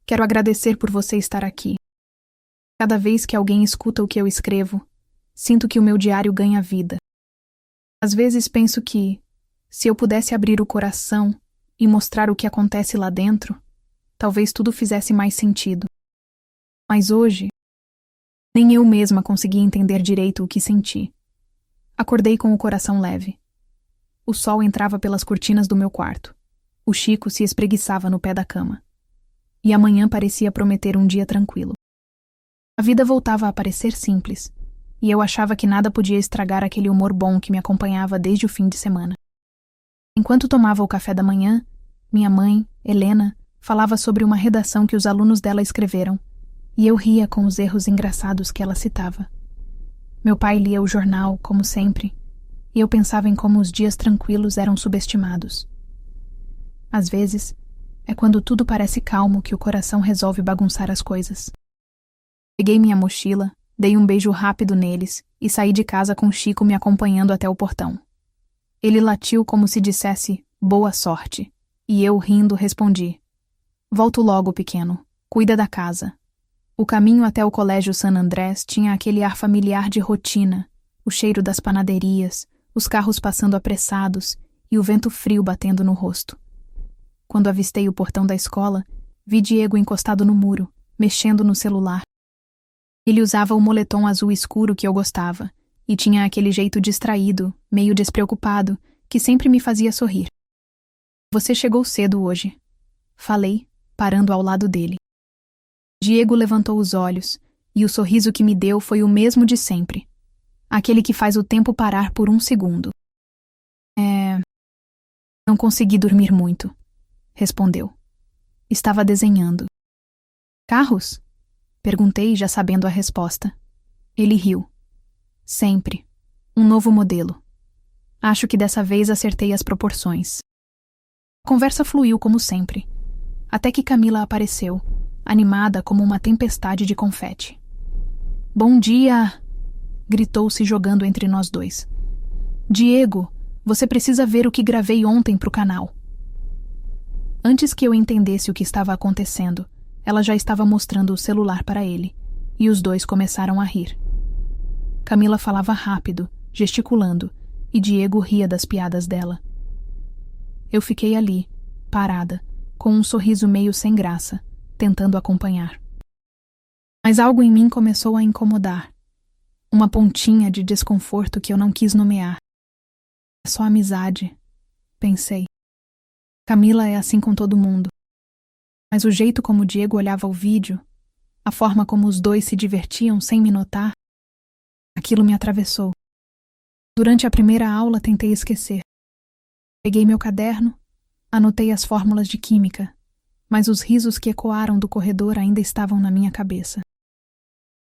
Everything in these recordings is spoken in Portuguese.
Quero agradecer por você estar aqui. Cada vez que alguém escuta o que eu escrevo, sinto que o meu diário ganha vida. Às vezes penso que, se eu pudesse abrir o coração e mostrar o que acontece lá dentro, talvez tudo fizesse mais sentido. Mas hoje, nem eu mesma consegui entender direito o que senti. Acordei com o coração leve. O sol entrava pelas cortinas do meu quarto. O Chico se espreguiçava no pé da cama. E a manhã parecia prometer um dia tranquilo. A vida voltava a parecer simples, e eu achava que nada podia estragar aquele humor bom que me acompanhava desde o fim de semana. Enquanto tomava o café da manhã, minha mãe, Helena, falava sobre uma redação que os alunos dela escreveram, e eu ria com os erros engraçados que ela citava. Meu pai lia o jornal, como sempre, e eu pensava em como os dias tranquilos eram subestimados. Às vezes, é quando tudo parece calmo que o coração resolve bagunçar as coisas. Peguei minha mochila, dei um beijo rápido neles e saí de casa com Chico me acompanhando até o portão. Ele latiu como se dissesse boa sorte, e eu, rindo, respondi: volto logo, pequeno, cuida da casa. O caminho até o colégio San Andrés tinha aquele ar familiar de rotina, o cheiro das panaderias, os carros passando apressados e o vento frio batendo no rosto. Quando avistei o portão da escola, vi Diego encostado no muro, mexendo no celular. Ele usava o moletom azul escuro que eu gostava, e tinha aquele jeito distraído, meio despreocupado, que sempre me fazia sorrir. Você chegou cedo hoje, falei, parando ao lado dele. Diego levantou os olhos, e o sorriso que me deu foi o mesmo de sempre. Aquele que faz o tempo parar por um segundo. Não consegui dormir muito, respondeu. Estava desenhando. Carros? Perguntei, já sabendo a resposta. Ele riu. Sempre. Um novo modelo. Acho que dessa vez acertei as proporções. A conversa fluiu como sempre, até que Camila apareceu, animada como uma tempestade de confete. Bom dia! Gritou se jogando entre nós dois. Diego, você precisa ver o que gravei ontem pro canal. Antes que eu entendesse o que estava acontecendo, ela já estava mostrando o celular para ele, e os dois começaram a rir. Camila falava rápido, gesticulando, e Diego ria das piadas dela. Eu fiquei ali, parada, com um sorriso meio sem graça, tentando acompanhar. Mas algo em mim começou a incomodar. Uma pontinha de desconforto que eu não quis nomear. É só amizade, pensei. Camila é assim com todo mundo. Mas o jeito como o Diego olhava o vídeo, a forma como os dois se divertiam sem me notar, aquilo me atravessou. Durante a primeira aula tentei esquecer. Peguei meu caderno, anotei as fórmulas de química, mas os risos que ecoaram do corredor ainda estavam na minha cabeça.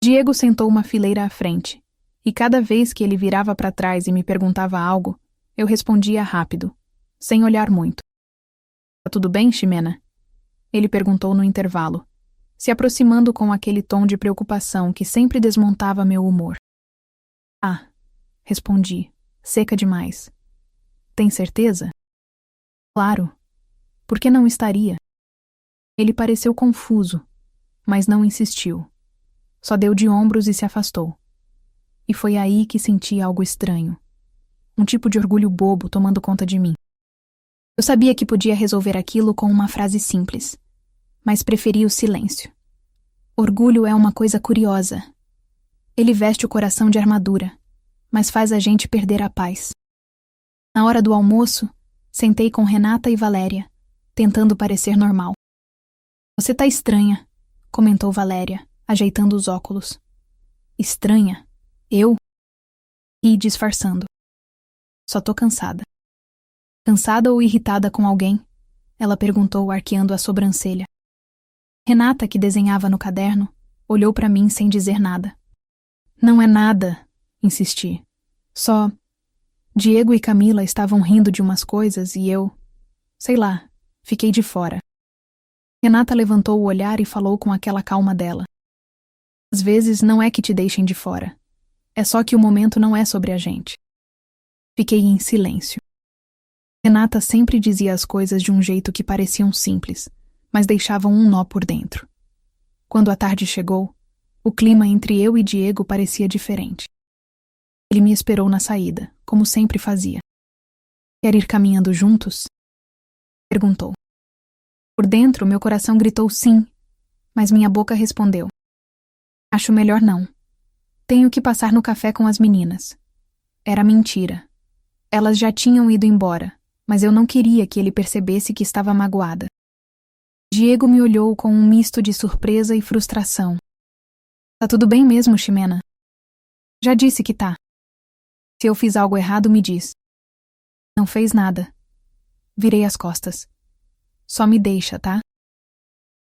Diego sentou uma fileira à frente, e cada vez que ele virava para trás e me perguntava algo, eu respondia rápido, sem olhar muito. Tá tudo bem, Ximena? Ele perguntou no intervalo, se aproximando com aquele tom de preocupação que sempre desmontava meu humor. Ah, respondi, seca demais. Tem certeza? Claro. Por que não estaria? Ele pareceu confuso, mas não insistiu. Só deu de ombros e se afastou. E foi aí que senti algo estranho. Um tipo de orgulho bobo tomando conta de mim. Eu sabia que podia resolver aquilo com uma frase simples, mas preferi o silêncio. Orgulho é uma coisa curiosa. Ele veste o coração de armadura, mas faz a gente perder a paz. Na hora do almoço, sentei com Renata e Valéria, tentando parecer normal. Você tá estranha, comentou Valéria, ajeitando os óculos. Estranha? Eu? Ri disfarçando. Só tô cansada. Cansada ou irritada com alguém? Ela perguntou, arqueando a sobrancelha. Renata, que desenhava no caderno, olhou para mim sem dizer nada. Não é nada, insisti. Só... Diego e Camila estavam rindo de umas coisas e eu... sei lá, fiquei de fora. Renata levantou o olhar e falou com aquela calma dela. Às vezes não é que te deixem de fora. É só que o momento não é sobre a gente. Fiquei em silêncio. Renata sempre dizia as coisas de um jeito que pareciam simples, mas deixavam um nó por dentro. Quando a tarde chegou, o clima entre eu e Diego parecia diferente. Ele me esperou na saída, como sempre fazia. Quer ir caminhando juntos? Perguntou. Por dentro, meu coração gritou sim, mas minha boca respondeu. Acho melhor não. Tenho que passar no café com as meninas. Era mentira. Elas já tinham ido embora, mas eu não queria que ele percebesse que estava magoada. Diego me olhou com um misto de surpresa e frustração. Tá tudo bem mesmo, Ximena? Já disse que tá. Se eu fiz algo errado, me diz. Não fez nada. Virei as costas. Só me deixa, tá?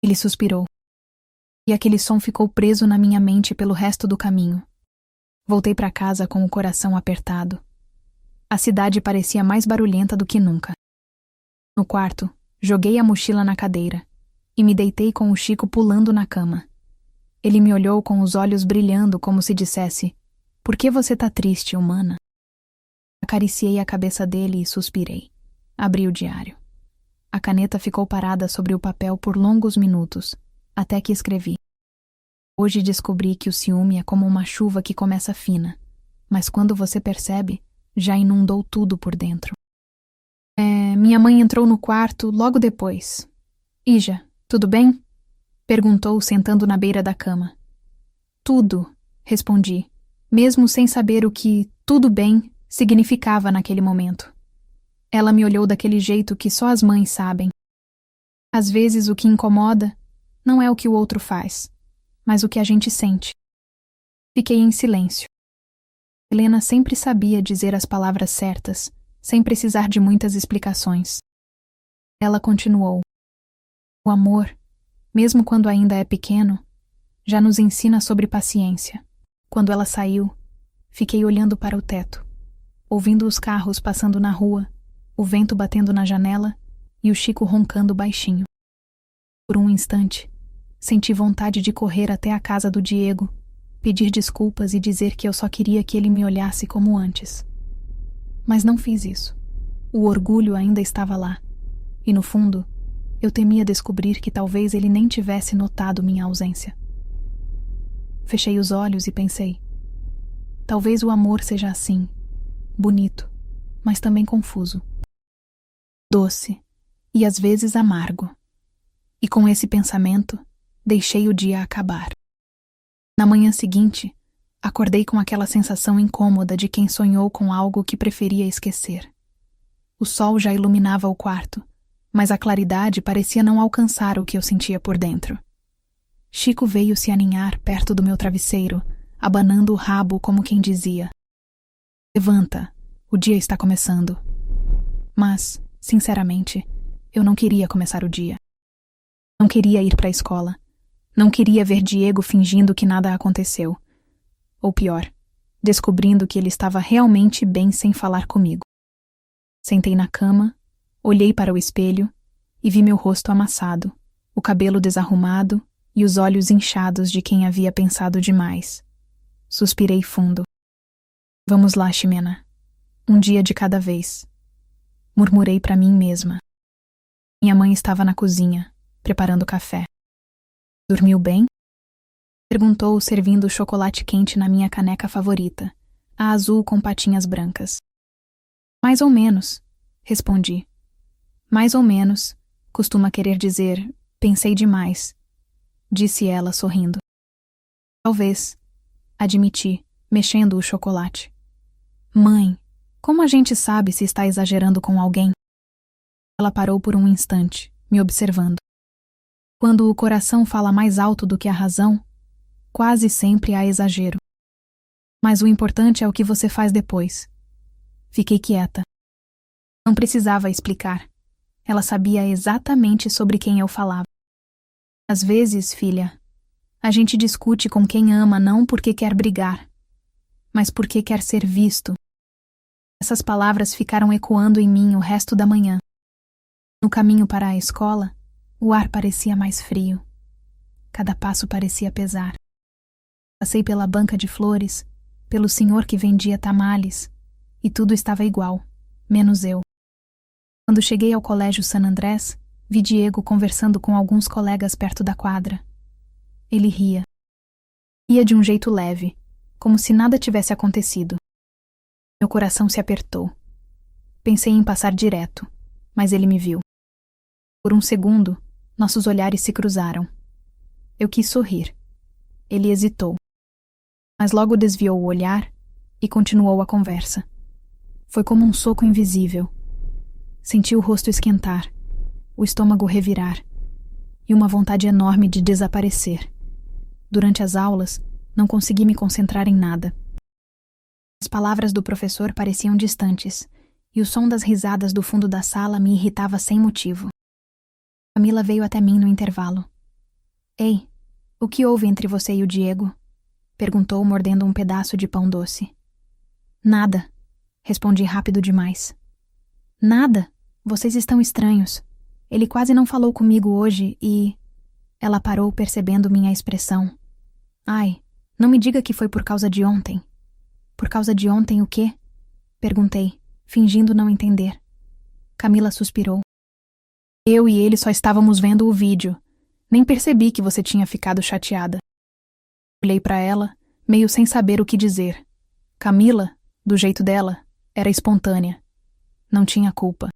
Ele suspirou. E aquele som ficou preso na minha mente pelo resto do caminho. Voltei para casa com o coração apertado. A cidade parecia mais barulhenta do que nunca. No quarto, joguei a mochila na cadeira e me deitei com o Chico pulando na cama. Ele me olhou com os olhos brilhando como se dissesse: Por que você tá triste, humana? Acariciei a cabeça dele e suspirei. Abri o diário. A caneta ficou parada sobre o papel por longos minutos, até que escrevi. Hoje descobri que o ciúme é como uma chuva que começa fina, mas quando você percebe, já inundou tudo por dentro. Minha mãe entrou no quarto logo depois. Ija, tudo bem? Perguntou, sentando na beira da cama. Tudo, respondi, mesmo sem saber o que tudo bem significava naquele momento. Ela me olhou daquele jeito que só as mães sabem. Às vezes o que incomoda não é o que o outro faz, mas o que a gente sente. Fiquei em silêncio. Helena sempre sabia dizer as palavras certas, sem precisar de muitas explicações. Ela continuou. O amor, mesmo quando ainda é pequeno, já nos ensina sobre paciência. Quando ela saiu, fiquei olhando para o teto, ouvindo os carros passando na rua, o vento batendo na janela e o Chico roncando baixinho. Por um instante, senti vontade de correr até a casa do Diego, pedir desculpas e dizer que eu só queria que ele me olhasse como antes. Mas não fiz isso. O orgulho ainda estava lá, e no fundo, eu temia descobrir que talvez ele nem tivesse notado minha ausência. Fechei os olhos e pensei: talvez o amor seja assim, bonito, mas também confuso. Doce e às vezes amargo. E com esse pensamento, deixei o dia acabar. Na manhã seguinte, acordei com aquela sensação incômoda de quem sonhou com algo que preferia esquecer. O sol já iluminava o quarto, mas a claridade parecia não alcançar o que eu sentia por dentro. Chico veio se aninhar perto do meu travesseiro, abanando o rabo como quem dizia: Levanta, o dia está começando. Mas, sinceramente, eu não queria começar o dia. Não queria ir para a escola. Não queria ver Diego fingindo que nada aconteceu. Ou pior, descobrindo que ele estava realmente bem sem falar comigo. Sentei na cama, olhei para o espelho e vi meu rosto amassado, o cabelo desarrumado e os olhos inchados de quem havia pensado demais. Suspirei fundo. Vamos lá, Ximena. Um dia de cada vez. Murmurei para mim mesma. Minha mãe estava na cozinha, preparando café. Dormiu bem? Perguntou, servindo o chocolate quente na minha caneca favorita, a azul com patinhas brancas. Mais ou menos, respondi. Mais ou menos, costuma querer dizer, pensei demais, disse ela, sorrindo. Talvez, admiti, mexendo o chocolate. Mãe, como a gente sabe se está exagerando com alguém? Ela parou por um instante, me observando. Quando o coração fala mais alto do que a razão, quase sempre há exagero. Mas o importante é o que você faz depois. Fiquei quieta. Não precisava explicar. Ela sabia exatamente sobre quem eu falava. Às vezes, filha, a gente discute com quem ama não porque quer brigar, mas porque quer ser visto. Essas palavras ficaram ecoando em mim o resto da manhã. No caminho para a escola, o ar parecia mais frio. Cada passo parecia pesar. Passei pela banca de flores, pelo senhor que vendia tamales, e tudo estava igual, menos eu. Quando cheguei ao colégio San Andrés, vi Diego conversando com alguns colegas perto da quadra. Ele ria. Ria de um jeito leve, como se nada tivesse acontecido. Meu coração se apertou. Pensei em passar direto, mas ele me viu. Por um segundo, nossos olhares se cruzaram. Eu quis sorrir. Ele hesitou, mas logo desviou o olhar e continuou a conversa. Foi como um soco invisível. Senti o rosto esquentar, o estômago revirar e uma vontade enorme de desaparecer. Durante as aulas, não consegui me concentrar em nada. As palavras do professor pareciam distantes e o som das risadas do fundo da sala me irritava sem motivo. Camila veio até mim no intervalo. Ei, o que houve entre você e o Diego? Perguntou, mordendo um pedaço de pão doce. Nada, respondi rápido demais. Nada? Vocês estão estranhos. Ele quase não falou comigo hoje e... Ela parou, percebendo minha expressão. Ai, não me diga que foi por causa de ontem. Por causa de ontem o quê? Perguntei, fingindo não entender. Camila suspirou. Eu e ele só estávamos vendo o vídeo. Nem percebi que você tinha ficado chateada. Olhei para ela, meio sem saber o que dizer. Camila, do jeito dela, era espontânea. Não tinha culpa.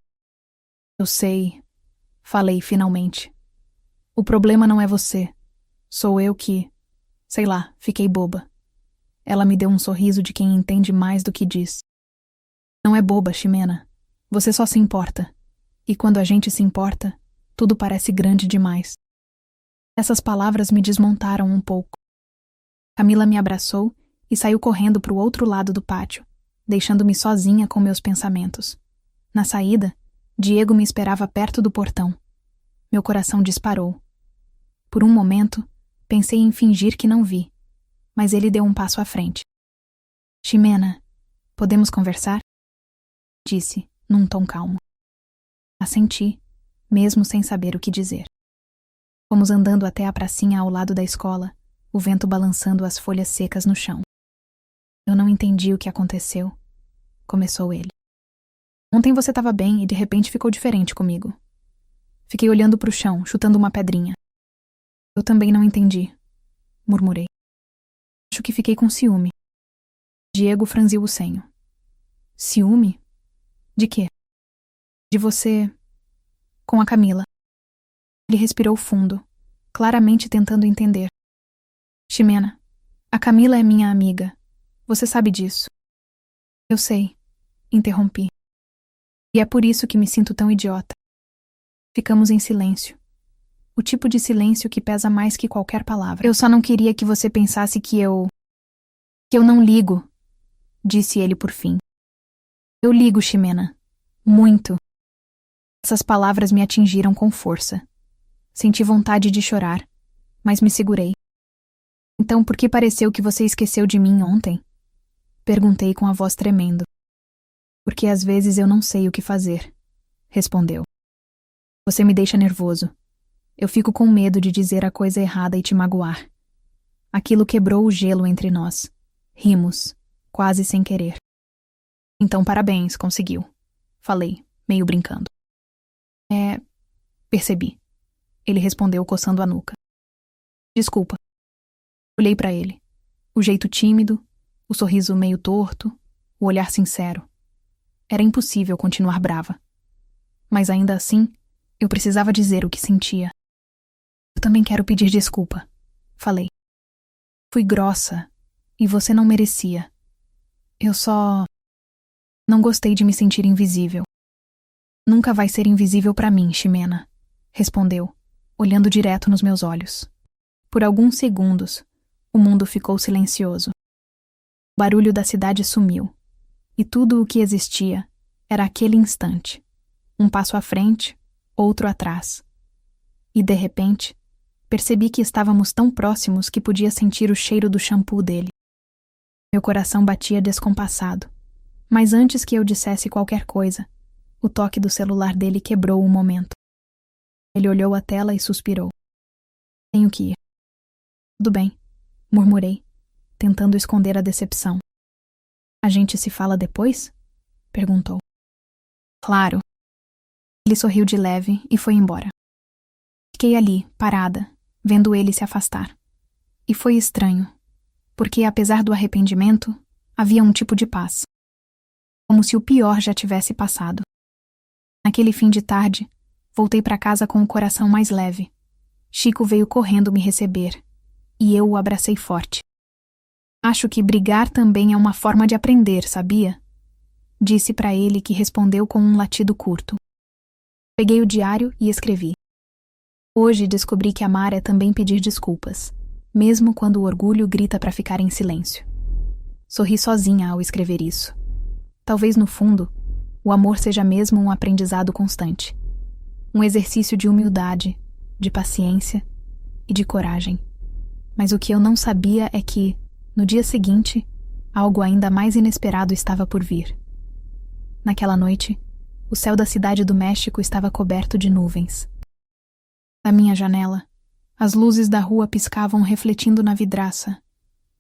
Eu sei, falei finalmente. O problema não é você. Sou eu que, sei lá, fiquei boba. Ela me deu um sorriso de quem entende mais do que diz. Não é boba, Ximena. Você só se importa. E quando a gente se importa, tudo parece grande demais. Essas palavras me desmontaram um pouco. Camila me abraçou e saiu correndo para o outro lado do pátio, deixando-me sozinha com meus pensamentos. Na saída, Diego me esperava perto do portão. Meu coração disparou. Por um momento, pensei em fingir que não vi, mas ele deu um passo à frente. Ximena, podemos conversar? Disse, num tom calmo. Assenti, mesmo sem saber o que dizer. Fomos andando até a pracinha ao lado da escola, o vento balançando as folhas secas no chão. Eu não entendi o que aconteceu, começou ele. Ontem você estava bem e de repente ficou diferente comigo. Fiquei olhando para o chão, chutando uma pedrinha. Eu também não entendi, murmurei. Acho que fiquei com ciúme. Diego franziu o senho. Ciúme? De quê? De você... com a Camila. Ele respirou fundo, claramente tentando entender. Ximena, a Camila é minha amiga. Você sabe disso. Eu sei, interrompi. E é por isso que me sinto tão idiota. Ficamos em silêncio. O tipo de silêncio que pesa mais que qualquer palavra. Eu só não queria que você pensasse que eu não ligo, disse ele por fim. Eu ligo, Ximena. Muito. Essas palavras me atingiram com força. Senti vontade de chorar, mas me segurei. Então por que pareceu que você esqueceu de mim ontem? Perguntei com a voz tremendo. Porque às vezes eu não sei o que fazer, respondeu. Você me deixa nervoso. Eu fico com medo de dizer a coisa errada e te magoar. Aquilo quebrou o gelo entre nós. Rimos, quase sem querer. Então parabéns, conseguiu. Falei, meio brincando. Percebi. Ele respondeu coçando a nuca. Desculpa. Olhei para ele. O jeito tímido, o sorriso meio torto, o olhar sincero. Era impossível continuar brava. Mas ainda assim, eu precisava dizer o que sentia. Eu também quero pedir desculpa, falei. Fui grossa, e você não merecia. Eu só... não gostei de me sentir invisível. Nunca vai ser invisível para mim, Ximena, respondeu, olhando direto nos meus olhos. Por alguns segundos, o mundo ficou silencioso. O barulho da cidade sumiu, e tudo o que existia era aquele instante. Um passo à frente, outro atrás. E, de repente, percebi que estávamos tão próximos que podia sentir o cheiro do shampoo dele. Meu coração batia descompassado, mas antes que eu dissesse qualquer coisa, o toque do celular dele quebrou o momento. Ele olhou a tela e suspirou. Tenho que ir. Tudo bem, murmurei, tentando esconder a decepção. A gente se fala depois? Perguntou. Claro. Ele sorriu de leve e foi embora. Fiquei ali, parada, vendo ele se afastar, E foi estranho, porque apesar do arrependimento, havia um tipo de paz. Como se o pior já tivesse passado. Naquele fim de tarde, voltei para casa com o coração mais leve. Chico veio correndo me receber, e eu o abracei forte. Acho que brigar também é uma forma de aprender, sabia? Disse para ele, que respondeu com um latido curto. Peguei o diário e escrevi. Hoje descobri que amar é também pedir desculpas, mesmo quando o orgulho grita para ficar em silêncio. Sorri sozinha ao escrever isso. Talvez no fundo, o amor seja mesmo um aprendizado constante. Um exercício de humildade, de paciência e de coragem. Mas o que eu não sabia é que, no dia seguinte, algo ainda mais inesperado estava por vir. Naquela noite, o céu da cidade do México estava coberto de nuvens. Da minha janela, as luzes da rua piscavam refletindo na vidraça,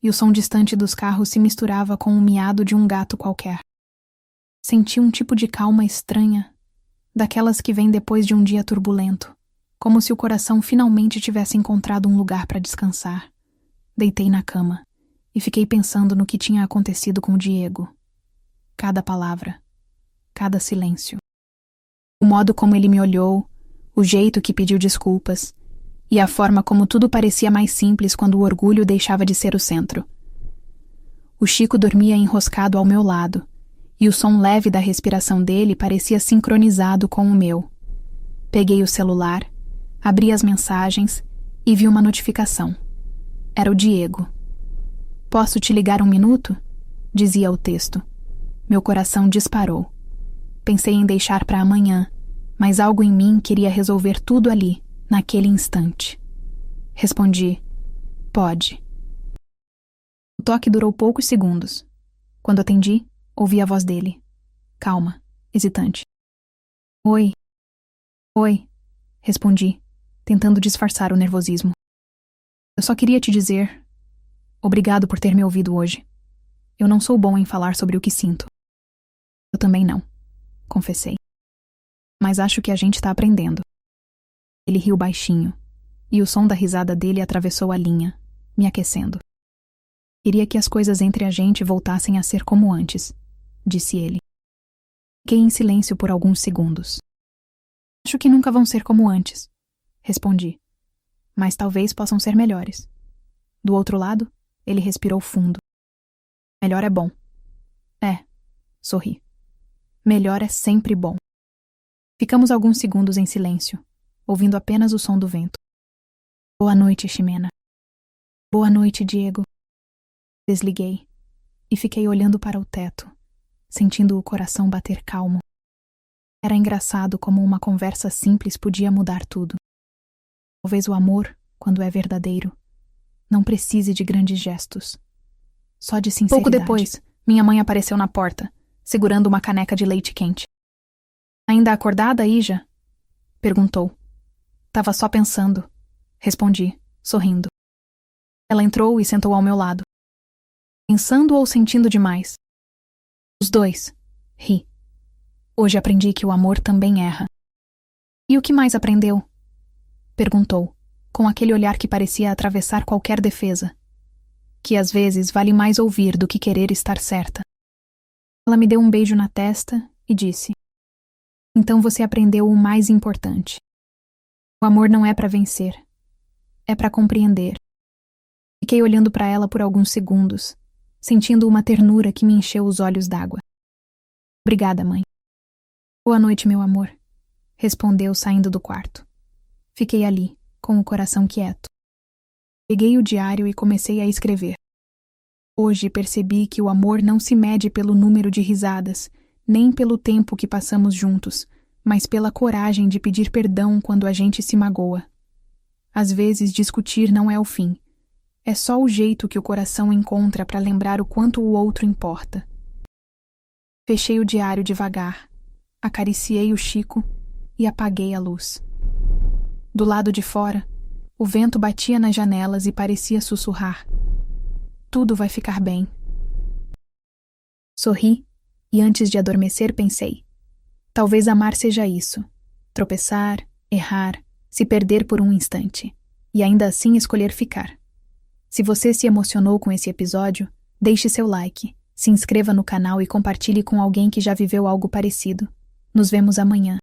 e o som distante dos carros se misturava com o miado de um gato qualquer. Senti um tipo de calma estranha, daquelas que vem depois de um dia turbulento, como se o coração finalmente tivesse encontrado um lugar para descansar. Deitei na cama e fiquei pensando no que tinha acontecido com o Diego. Cada palavra, cada silêncio. O modo como ele me olhou, o jeito que pediu desculpas, e a forma como tudo parecia mais simples quando o orgulho deixava de ser o centro. O Chico dormia enroscado ao meu lado, e o som leve da respiração dele parecia sincronizado com o meu. Peguei o celular, abri as mensagens e vi uma notificação. Era o Diego. Posso te ligar 1 minuto? Dizia o texto. Meu coração disparou. Pensei em deixar para amanhã, mas algo em mim queria resolver tudo ali, naquele instante. Respondi, pode. O toque durou poucos segundos. Quando atendi, ouvi a voz dele. Calma, hesitante. Oi. Oi, respondi, tentando disfarçar o nervosismo. Eu só queria te dizer... Obrigado por ter me ouvido hoje. Eu não sou bom em falar sobre o que sinto. Eu também não, confessei. Mas acho que a gente está aprendendo. Ele riu baixinho, e o som da risada dele atravessou a linha, me aquecendo. Queria que as coisas entre a gente voltassem a ser como antes, disse ele. Fiquei em silêncio por alguns segundos. Acho que nunca vão ser como antes, respondi. Mas talvez possam ser melhores. Do outro lado, ele respirou fundo. Melhor é bom. É, sorri. Melhor é sempre bom. Ficamos alguns segundos em silêncio, ouvindo apenas o som do vento. Boa noite, Ximena. Boa noite, Diego. Desliguei e fiquei olhando para o teto, sentindo o coração bater calmo. Era engraçado como uma conversa simples podia mudar tudo. Talvez o amor, quando é verdadeiro, não precise de grandes gestos. Só de sinceridade. Pouco depois, minha mãe apareceu na porta, segurando uma caneca de leite quente. Ainda acordada, Ija? Perguntou. Tava só pensando. Respondi, sorrindo. Ela entrou e sentou ao meu lado. Pensando ou sentindo demais? Os dois. Ri. Hoje aprendi que o amor também erra. E o que mais aprendeu? Perguntou, com aquele olhar que parecia atravessar qualquer defesa. Que às vezes vale mais ouvir do que querer estar certa. Ela me deu um beijo na testa e disse: Então você aprendeu o mais importante. O amor não é para vencer. É para compreender. Fiquei olhando para ela por alguns segundos, sentindo uma ternura que me encheu os olhos d'água. Obrigada, mãe. Boa noite, meu amor, respondeu saindo do quarto. Fiquei ali, com o coração quieto. Peguei o diário e comecei a escrever. Hoje percebi que o amor não se mede pelo número de risadas, nem pelo tempo que passamos juntos, mas pela coragem de pedir perdão quando a gente se magoa. Às vezes discutir não é o fim. É só o jeito que o coração encontra para lembrar o quanto o outro importa. Fechei o diário devagar, acariciei o Chico e apaguei a luz. Do lado de fora, o vento batia nas janelas e parecia sussurrar. Tudo vai ficar bem. Sorri e antes de adormecer pensei. Talvez amar seja isso. Tropeçar, errar, se perder por um instante. E ainda assim escolher ficar. Se você se emocionou com esse episódio, deixe seu like, se inscreva no canal e compartilhe com alguém que já viveu algo parecido. Nos vemos amanhã.